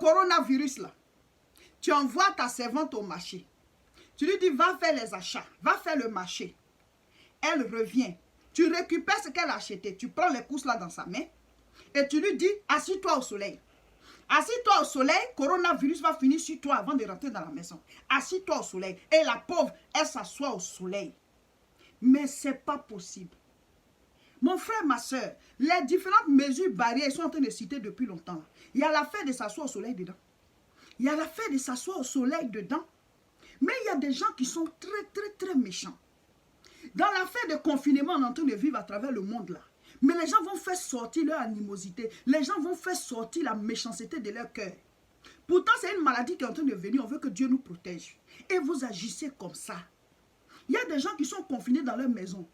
coronavirus là, tu envoies ta servante au marché. Tu lui dis, va faire les achats, va faire le marché. Elle revient. Tu récupères ce qu'elle a acheté. Tu prends les courses là dans sa main. Et tu lui dis, assis-toi au soleil. Assis-toi au soleil, coronavirus va finir sur toi avant de rentrer dans la maison. Assis-toi au soleil. Et la pauvre, elle s'assoit au soleil. Mais ce n'est pas possible. Mon frère, ma soeur, les différentes mesures barrières sont en train de citer depuis longtemps. Il y a l'affaire de s'asseoir au soleil dedans. Il y a l'affaire de s'asseoir au soleil dedans. Mais il y a des gens qui sont très méchants. Dans l'affaire de confinement, on est en train de vivre à travers le monde là. Mais les gens vont faire sortir leur animosité. Les gens vont faire sortir la méchanceté de leur cœur. Pourtant, c'est une maladie qui est en train de venir. On veut que Dieu nous protège. Et vous agissez comme ça. Il y a des gens qui sont confinés dans leur maison,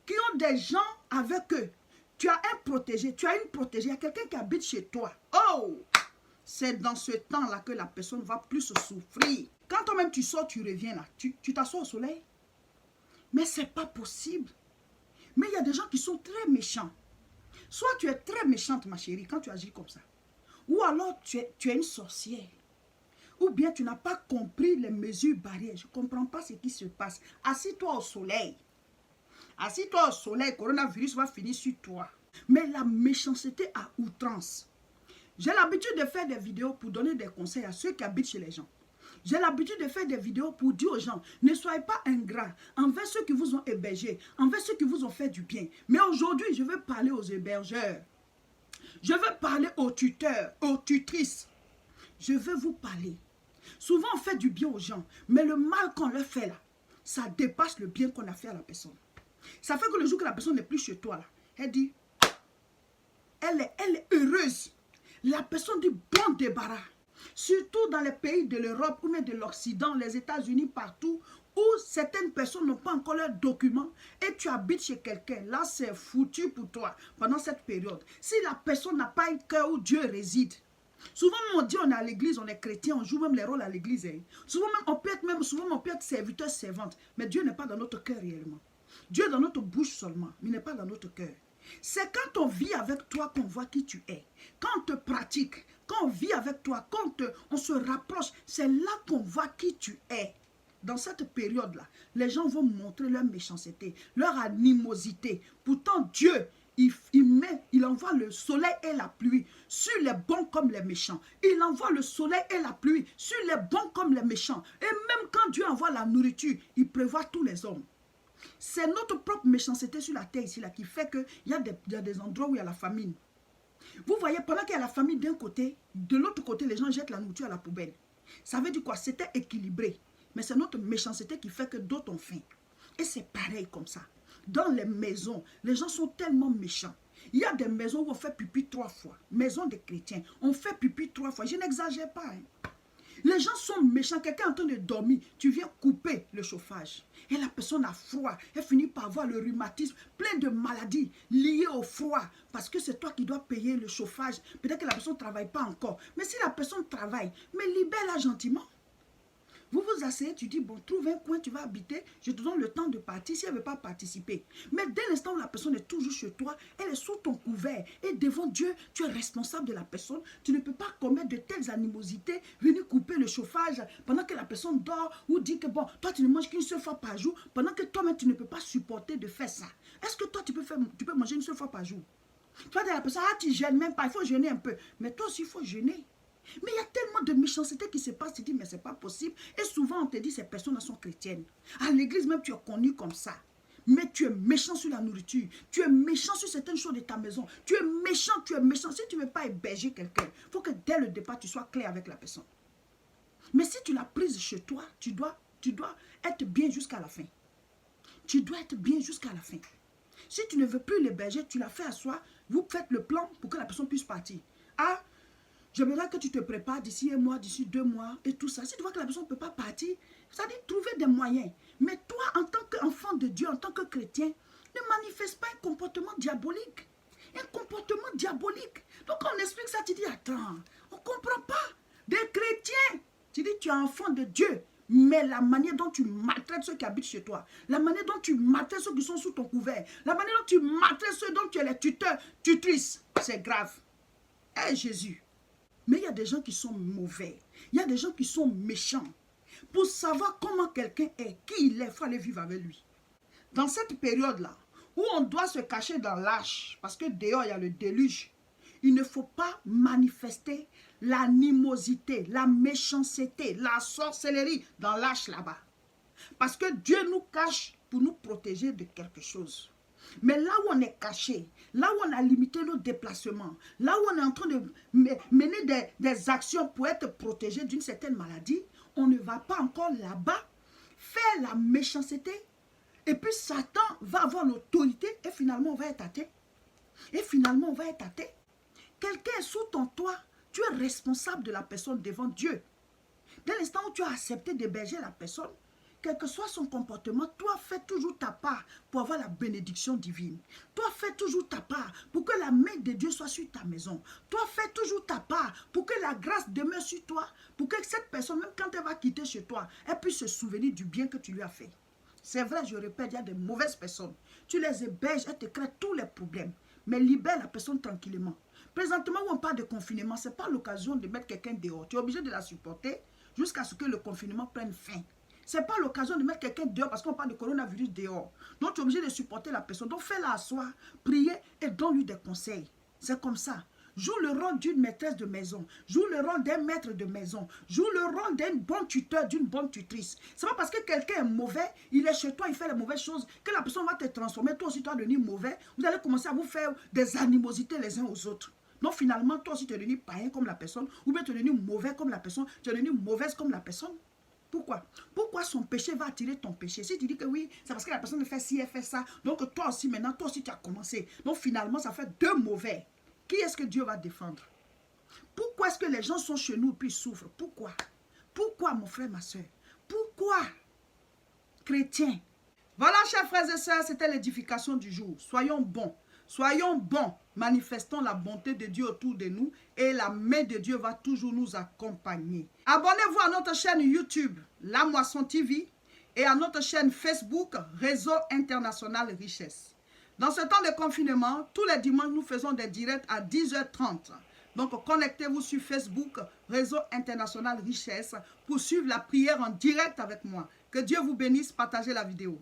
qui ont des gens avec eux. Tu as un protégé, tu as une protégée. Il y a quelqu'un qui habite chez toi. Oh! C'est dans ce temps-là que la personne va plus souffrir. Quand toi-même tu sors, tu reviens là. Tu t'assois au soleil. Mais ce n'est pas possible. Mais il y a des gens qui sont très méchants. Soit tu es très méchante, ma chérie, quand tu agis comme ça. Ou alors tu es une sorcière. Ou bien tu n'as pas compris les mesures barrières. Je ne comprends pas ce qui se passe. Assis-toi au soleil. Assis-toi au soleil, coronavirus va finir sur toi. Mais la méchanceté à outrance. J'ai l'habitude de faire des vidéos pour donner des conseils à ceux qui habitent chez les gens. J'ai l'habitude de faire des vidéos pour dire aux gens, ne soyez pas ingrats envers ceux qui vous ont hébergés, envers ceux qui vous ont fait du bien. Mais aujourd'hui, je veux parler aux hébergeurs. Je veux parler aux tuteurs, aux tutrices. Je veux vous parler. Souvent, on fait du bien aux gens, mais le mal qu'on leur fait là, ça dépasse le bien qu'on a fait à la personne. Ça fait que le jour que la personne n'est plus chez toi, là, elle dit, elle est heureuse. La personne dit, bon débarras. Surtout dans les pays de l'Europe ou même de l'Occident, les États-Unis, partout, où certaines personnes n'ont pas encore leurs documents et tu habites chez quelqu'un, là c'est foutu pour toi pendant cette période. Si la personne n'a pas un cœur où Dieu réside, souvent on dit on est à l'église, on est chrétien, on joue même les rôles à l'église. Hein. Souvent on peut être serviteur, servante, mais Dieu n'est pas dans notre cœur réellement. Dieu est dans notre bouche seulement, mais il n'est pas dans notre cœur. C'est quand on vit avec toi qu'on voit qui tu es. Quand on te pratique, quand on vit avec toi, quand on se rapproche, c'est là qu'on voit qui tu es. Dans cette période-là, les gens vont montrer leur méchanceté, leur animosité. Pourtant, Dieu, il envoie le soleil et la pluie sur les bons comme les méchants. Il envoie le soleil et la pluie sur les bons comme les méchants. Et même quand Dieu envoie la nourriture, il prévoit tous les hommes. C'est notre propre méchanceté sur la terre ici là, qui fait qu'il y a des endroits où il y a la famine. Vous voyez, pendant qu'il y a la famine d'un côté, de l'autre côté, les gens jettent la nourriture à la poubelle. Ça veut dire quoi? C'était équilibré. Mais c'est notre méchanceté qui fait que d'autres ont faim. Et c'est pareil comme ça. Dans les maisons, les gens sont tellement méchants. Il y a des maisons où on fait pipi 3 fois. Maison des chrétiens, on fait pipi 3 fois. Je n'exagère pas. Hein. Les gens sont méchants. Quelqu'un est en train de dormir. Tu viens couper le chauffage. Et la personne a froid. Elle finit par avoir le rhumatisme. Plein de maladies liées au froid. Parce que c'est toi qui dois payer le chauffage. Peut-être que la personne ne travaille pas encore. Mais si la personne travaille, mais libère-la gentiment. Vous vous asseyez, tu dis, bon, trouve un coin, tu vas habiter, je te donne le temps de partir si elle ne veut pas participer. Mais dès l'instant où la personne est toujours chez toi, elle est sous ton couvert. Et devant Dieu, tu es responsable de la personne. Tu ne peux pas commettre de telles animosités, venir couper le chauffage pendant que la personne dort ou dire que, bon, toi, tu ne manges qu'une seule fois par jour, pendant que toi-même, tu ne peux pas supporter de faire ça. Est-ce que toi, tu peux manger une seule fois par jour? Tu vas dire à la personne, ah, tu jeûnes même pas, il faut jeûner un peu. Mais toi aussi, il faut jeûner. Mais il y a tellement de méchanceté qui se passe, tu dis, mais ce n'est pas possible. Et souvent, on te dit, ces personnes sont chrétiennes. À l'église même, tu es connu comme ça. Mais tu es méchant sur la nourriture. Tu es méchant sur certaines choses de ta maison. Tu es méchant, tu es méchant. Si tu ne veux pas héberger quelqu'un, il faut que dès le départ, tu sois clair avec la personne. Mais si tu l'as prise chez toi, tu dois être bien jusqu'à la fin. Tu dois être bien jusqu'à la fin. Si tu ne veux plus l'héberger, tu l'as fait asseoir, vous faites le plan pour que la personne puisse partir. Ah, j'aimerais que tu te prépares d'ici 1 mois, d'ici 2 mois et tout ça. Si tu vois que la personne ne peut pas partir, ça dit trouver des moyens. Mais toi, en tant qu'enfant de Dieu, en tant que chrétien, ne manifeste pas un comportement diabolique. Un comportement diabolique. Donc on explique ça, tu dis, attends, on ne comprend pas. Des chrétiens, tu dis, tu es enfant de Dieu. Mais la manière dont tu maltraites ceux qui habitent chez toi, la manière dont tu maltraites ceux qui sont sous ton couvert, la manière dont tu maltraites ceux dont tu es les tuteurs, tutrices, c'est grave. Eh Jésus. Mais il y a des gens qui sont mauvais. Il y a des gens qui sont méchants. Pour savoir comment quelqu'un est, qui il est, il faut aller vivre avec lui. Dans cette période-là, où on doit se cacher dans l'âge, parce que dehors, il y a le déluge, il ne faut pas manifester l'animosité, la méchanceté, la sorcellerie dans l'âge là-bas. Parce que Dieu nous cache pour nous protéger de quelque chose. Mais là où on est caché, là où on a limité nos déplacements, là où on est en train de mener des actions pour être protégé d'une certaine maladie, on ne va pas encore là-bas faire la méchanceté. Et puis Satan va avoir l'autorité et finalement on va être athée. Et finalement on va être athée. Quelqu'un est sous ton toit, tu es responsable de la personne devant Dieu. Dès l'instant où tu as accepté d'héberger la personne, quel que soit son comportement, toi fais toujours ta part pour avoir la bénédiction divine. Toi fais toujours ta part pour que la main de Dieu soit sur ta maison. Toi fais toujours ta part pour que la grâce demeure sur toi, pour que cette personne, même quand elle va quitter chez toi, elle puisse se souvenir du bien que tu lui as fait. C'est vrai, je répète, il y a de mauvaises personnes. Tu les héberges, elles te créent tous les problèmes. Mais libère la personne tranquillement. Présentement, où on parle de confinement, ce n'est pas l'occasion de mettre quelqu'un dehors. Tu es obligé de la supporter jusqu'à ce que le confinement prenne fin. Ce n'est pas l'occasion de mettre quelqu'un dehors parce qu'on parle de coronavirus dehors. Donc, tu es obligé de supporter la personne. Donc, fais-la asseoir, prier et donne-lui des conseils. C'est comme ça. Joue le rôle d'une maîtresse de maison. Joue le rôle d'un maître de maison. Joue le rôle d'un bon tuteur, d'une bonne tutrice. Ce n'est pas parce que quelqu'un est mauvais, il est chez toi, il fait les mauvaises choses, que la personne va te transformer. Toi aussi, tu vas devenir mauvais. Vous allez commencer à vous faire des animosités les uns aux autres. Donc, finalement, toi aussi, tu es devenu païen comme la personne, ou bien tu es devenu mauvais comme la personne, tu es devenu mauvaise comme la personne. Pourquoi? Pourquoi son péché va attirer ton péché? Si tu dis que oui, c'est parce que la personne fait ci, elle fait ça. Donc toi aussi, maintenant, toi aussi, tu as commencé. Donc finalement, ça fait deux mauvais. Qui est-ce que Dieu va défendre? Pourquoi est-ce que les gens sont chez nous et puis souffrent? Pourquoi? Pourquoi, mon frère, ma soeur? Pourquoi? Chrétien. Voilà, chers frères et sœurs, c'était l'édification du jour. Soyons bons. Soyons bons, manifestons la bonté de Dieu autour de nous et la main de Dieu va toujours nous accompagner. Abonnez-vous à notre chaîne YouTube, La Moisson TV, et à notre chaîne Facebook, Réseau International Richesse. Dans ce temps de confinement, tous les dimanches, nous faisons des directs à 10h30. Donc, connectez-vous sur Facebook, Réseau International Richesse, pour suivre la prière en direct avec moi. Que Dieu vous bénisse, partagez la vidéo.